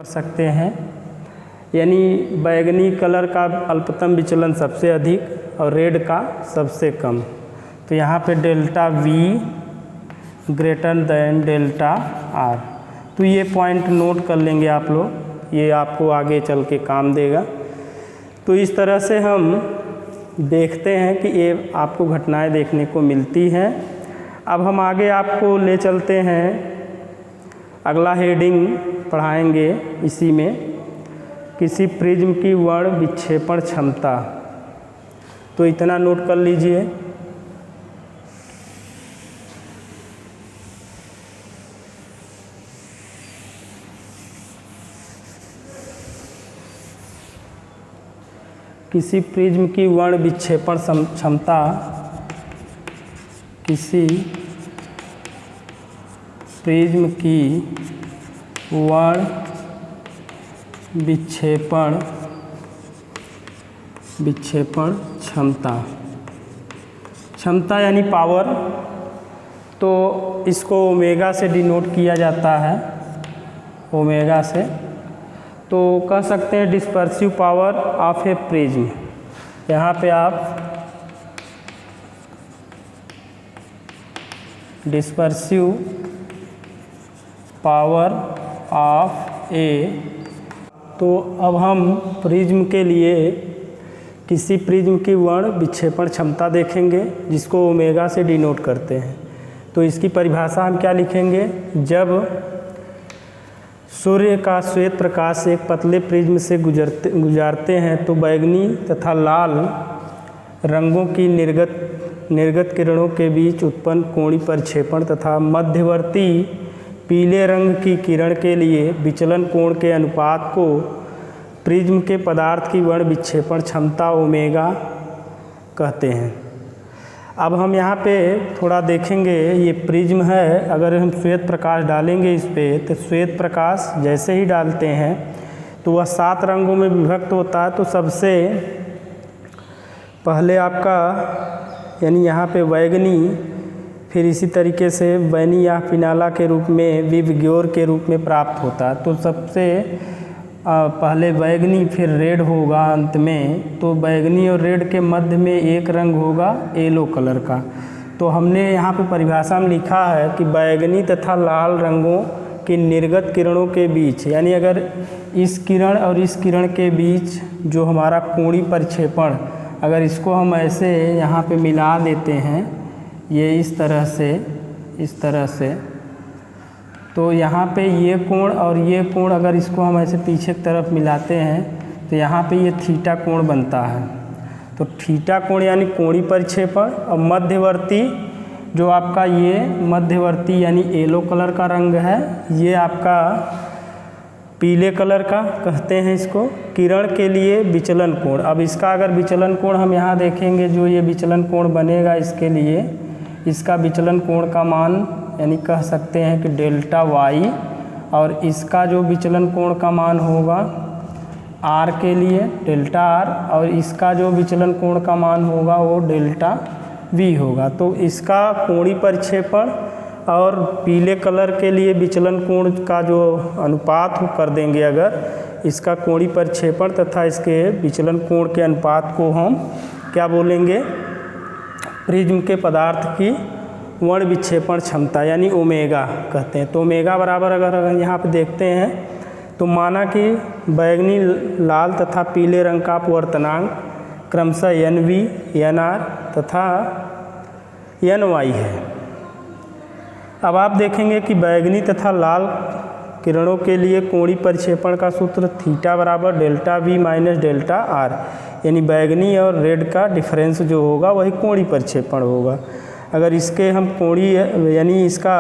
कर सकते हैं, यानी बैगनी कलर का अल्पतम विचलन सबसे अधिक और रेड का सबसे कम। तो यहाँ पे delta V greater than delta R. तो ये पॉइंट नोट कर लेंगे आप लोग, ये आपको आगे चल के काम देगा। तो इस तरह से हम देखते हैं कि ये आपको घटनाएं देखने को मिलती हैं। अब हम आगे आपको ले चलते हैं, अगला हेडिंग पढ़ाएंगे इसी में, किसी प्रिज्म की वर्ण विक्षेपण क्षमता। तो इतना नोट कर लीजिए। किसी प्रिज्म की वर्ण विक्षेपण क्षमता, किसी प्रिज्म की वर्ण विक्षेपण क्षमता यानी पावर। तो इसको ओमेगा से डिनोट किया जाता है, ओमेगा से। तो कह सकते हैं dispersive power of A prism. यहाँ पे आप डिस्पर्सिव पावर ऑफ ए। तो अब हम प्रिज्म के लिए किसी प्रिज्म की वर्ण विक्षेपण क्षमता देखेंगे, जिसको ओमेगा से डिनोट करते हैं। तो इसकी परिभाषा हम क्या लिखेंगे, जब सूर्य का श्वेत प्रकाश एक पतले प्रिज्म से गुजारते हैं तो बैगनी तथा लाल रंगों की निर्गत किरणों के बीच उत्पन्न कोणीय प्रक्षेपण तथा मध्यवर्ती पीले रंग की किरण के लिए विचलन कोण के अनुपात को प्रिज्म के पदार्थ की वर्ण विक्षेपण क्षमता ओमेगा कहते हैं। अब हम यहाँ पे थोड़ा देखेंगे, ये प्रिज्म है, अगर हम श्वेत प्रकाश डालेंगे इस पे, तो श्वेत प्रकाश जैसे ही डालते हैं तो वह 7 रंगों में विभक्त होता है। तो सबसे पहले आपका यानी यहाँ पे बैगनी, फिर इसी तरीके से बैनी या पिनाला के रूप में, विवग्योर के रूप में प्राप्त होता है। तो सबसे पहले बैगनी, फिर रेड होगा अंत में। तो बैगनी और रेड के मध्य में एक रंग होगा येलो कलर का। तो हमने यहाँ पे परिभाषा में लिखा है कि बैगनी तथा लाल रंगों की निर्गत किरणों के बीच, यानी अगर इस किरण और इस किरण के बीच जो हमारा कोणीय प्रक्षेपण, अगर इसको हम ऐसे यहाँ पे मिला देते हैं, ये इस तरह से, तो यहाँ पे ये कोण और ये कोण अगर इसको हम ऐसे पीछे की तरफ मिलाते हैं तो यहाँ पे ये थीटा कोण बनता है। तो थीटा कोण यानी कोणीय प्रक्षेपण। और मध्यवर्ती जो आपका ये मध्यवर्ती यानी येलो कलर का रंग है, ये आपका पीले कलर का कहते हैं इसको, किरण के लिए विचलन कोण। अब इसका अगर विचलन कोण हम यहाँ देखेंगे, जो ये विचलन कोण बनेगा इसके लिए, इसका विचलन कोण का मान यानी कह सकते हैं कि डेल्टा वाई, और इसका जो विचलन कोण का मान होगा आर के लिए डेल्टा आर, और इसका जो विचलन कोण का मान होगा वो डेल्टा वी होगा। तो इसका कोणीय प्रक्षेपण और पीले कलर के लिए विचलन कोण का जो अनुपात कर देंगे, अगर इसका कोणीय प्रक्षेपण तथा इसके विचलन कोण के अनुपात को हम क्या बोलेंगे, प्रिज्म के पदार्थ की वर्ण विक्षेपण क्षमता यानी ओमेगा कहते हैं। तो ओमेगा बराबर अगर यहाँ पे देखते हैं तो माना कि बैगनी, लाल तथा पीले रंग का अपवर्तनांक क्रमशः NV, NR तथा NY है। अब आप देखेंगे कि बैगनी तथा लाल किरणों के लिए कोणीय प्रक्षेपण का सूत्र थीटा बराबर delta V minus delta R, यानी बैगनी और रेड का डिफरेंस जो होगा वही कोणीय प्रक्षेपण होगा। अगर इसके हम कोणीय यानी इसका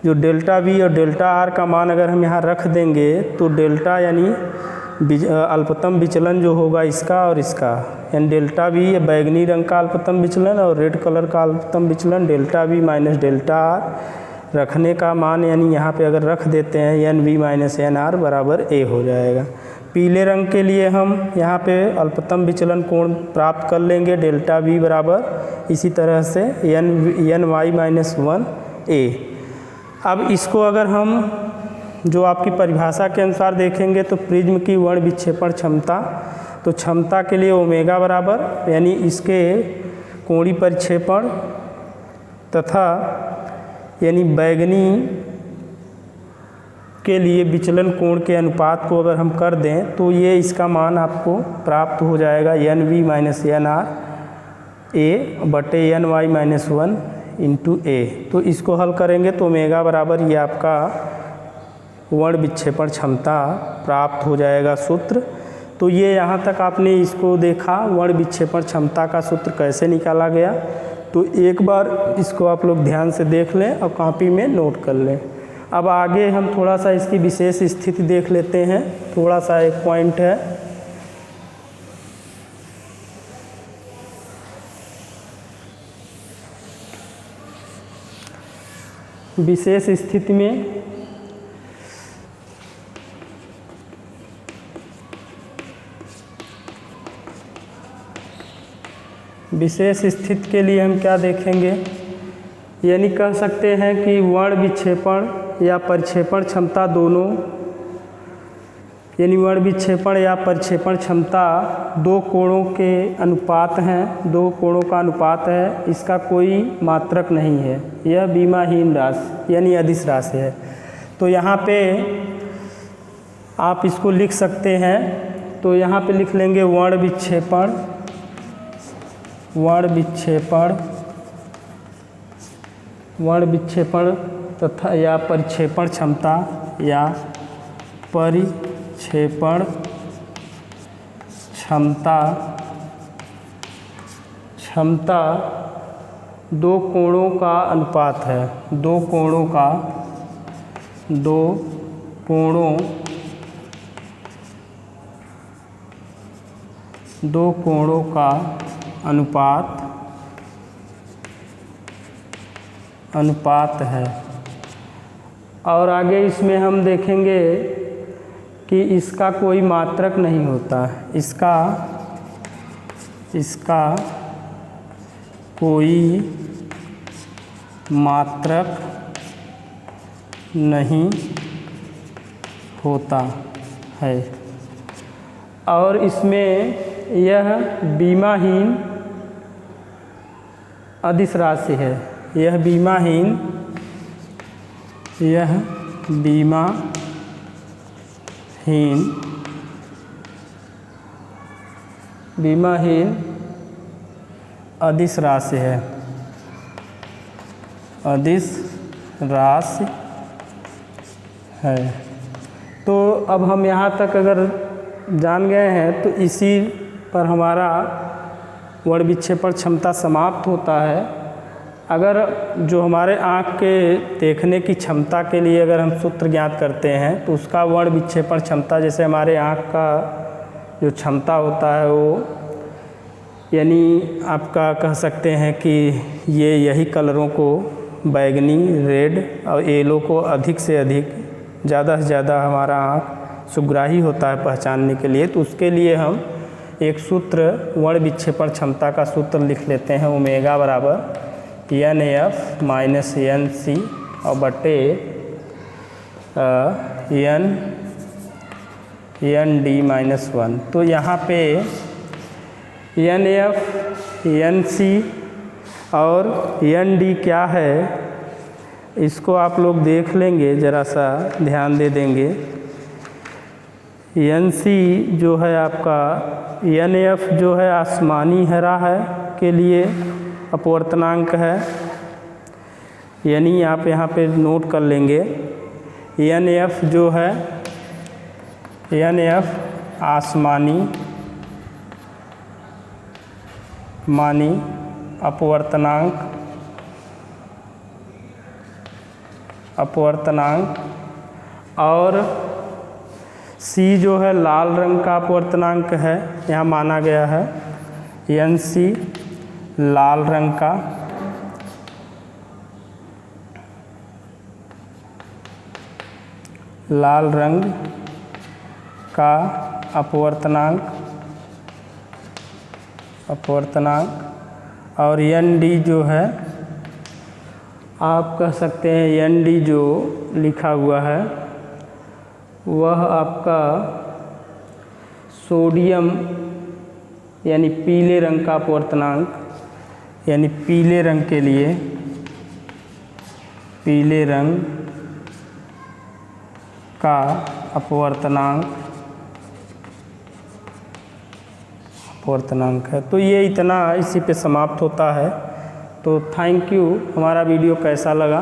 जो डेल्टा वी और डेल्टा आर का मान अगर हम यहाँ रख देंगे तो डेल्टा यानी अल्पतम विचलन जो होगा इसका और इसका, यानी डेल्टा वी बैगनी रंग का अल्पतम विचलन और रेड कलर का अल्पतम विचलन delta we minus delta R रखने का मान, यानी यहाँ पे अगर रख देते हैं NV माइनस NR बराबर A हो जाएगा। पीले रंग के लिए हम यहाँ पे अल्पतम विचलन कोण प्राप्त कर लेंगे, डेल्टा V बराबर इसी तरह से NY माइनस 1A। अब इसको अगर हम जो आपकी परिभाषा के अनुसार देखेंगे तो प्रिज्म की वर्ण विक्षेपण क्षमता, तो क्षमता के लिए ओमेगा बराबर यानी इसके कोणीय परिक्षेपण तथा यानी बैगनी के लिए विचलन कोण के अनुपात को अगर हम कर दें तो ये इसका मान आपको प्राप्त हो जाएगा NV माइनस NR A बटे NY माइनस 1 इंटू A। तो इसको हल करेंगे तो ओमेगा बराबर ये आपका वर्ण विक्षेपण क्षमता प्राप्त हो जाएगा सूत्र। तो ये यहाँ तक आपने इसको देखा वर्ण विक्षेपण क्षमता का सूत्र कैसे निकाला गया। तो एक बार इसको आप लोग ध्यान से देख लें और कॉपी में नोट कर लें। अब आगे हम थोड़ा सा इसकी विशेष स्थिति देख लेते हैं। थोड़ा सा एक पॉइंट है, विशेष स्थिति में विशेष स्थिति के लिए हम क्या देखेंगे, यानी कह सकते हैं कि वर्ण विक्षेपण या परिक्षेपण क्षमता दोनों, यानी वर्ण विक्षेपण या परिक्षेपण क्षमता दो कोणों के अनुपात हैं, दो कोणों का अनुपात है, इसका कोई मात्रक नहीं है, यह बीमाहीन राशि यानी अदिश राशि है। तो यहाँ पे आप इसको लिख सकते हैं। तो यहाँ पे लिख लेंगे वर्ण विक्षेपण तथा या परिक्षेपण क्षमता या परिक्षेपण क्षमता दो कोणों का अनुपात है, दो कोणों का अनुपात है। और आगे इसमें हम देखेंगे कि इसका कोई मात्रक नहीं होता, इसका कोई मात्रक नहीं होता है। और इसमें यह बीमाहीन अदिश राशि है, यह बीमाहीन अदिश राशि है, अदिश राशि है। तो अब हम यहाँ तक अगर जान गए हैं तो इसी पर हमारा वर्ण विक्षेपण क्षमता समाप्त होता है। अगर जो हमारे आँख के देखने की क्षमता के लिए अगर हम सूत्र ज्ञात करते हैं तो उसका वर्ण विक्षेपण क्षमता, जैसे हमारे आँख का जो क्षमता होता है वो, यानी आपका कह सकते हैं कि ये यही कलरों को बैगनी, रेड और येलो को अधिक से अधिक, ज़्यादा से ज़्यादा हमारा आँख सुग्राही होता है पहचानने के लिए। तो उसके लिए हम एक सूत्र वर्ण विक्षेपण क्षमता का सूत्र लिख लेते हैं, ओमेगा बराबर NF माइनस NC और बटे ND माइनस 1। तो यहाँ पे NF, NC और ND क्या है इसको आप लोग देख लेंगे, ज़रा सा ध्यान दे देंगे। NC जो है आपका, NF जो है आसमानी हरा है के लिए अपवर्तनांक है, यानी आप यहाँ पे नोट कर लेंगे। NF जो है, NF आसमानी अपवर्तनांक और C जो है लाल रंग का अपवर्तनांक है, यहाँ माना गया है। NC लाल रंग का अपवर्तनांक और ND जो है आप कह सकते हैं, ND जो लिखा हुआ है वह आपका सोडियम यानी पीले रंग का अपवर्तनांक, यानी पीले रंग के लिए पीले रंग का अपवर्तनांक है। तो ये इतना इसी पे समाप्त होता है। तो थैंक यू। हमारा वीडियो कैसा लगा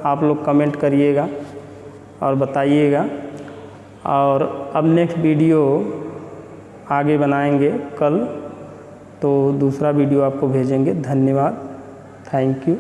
आप लोग कमेंट करिएगा और बताइएगा, और अब नेक्स्ट वीडियो आगे बनाएंगे कल, तो दूसरा वीडियो आपको भेजेंगे। धन्यवाद, थैंक यू।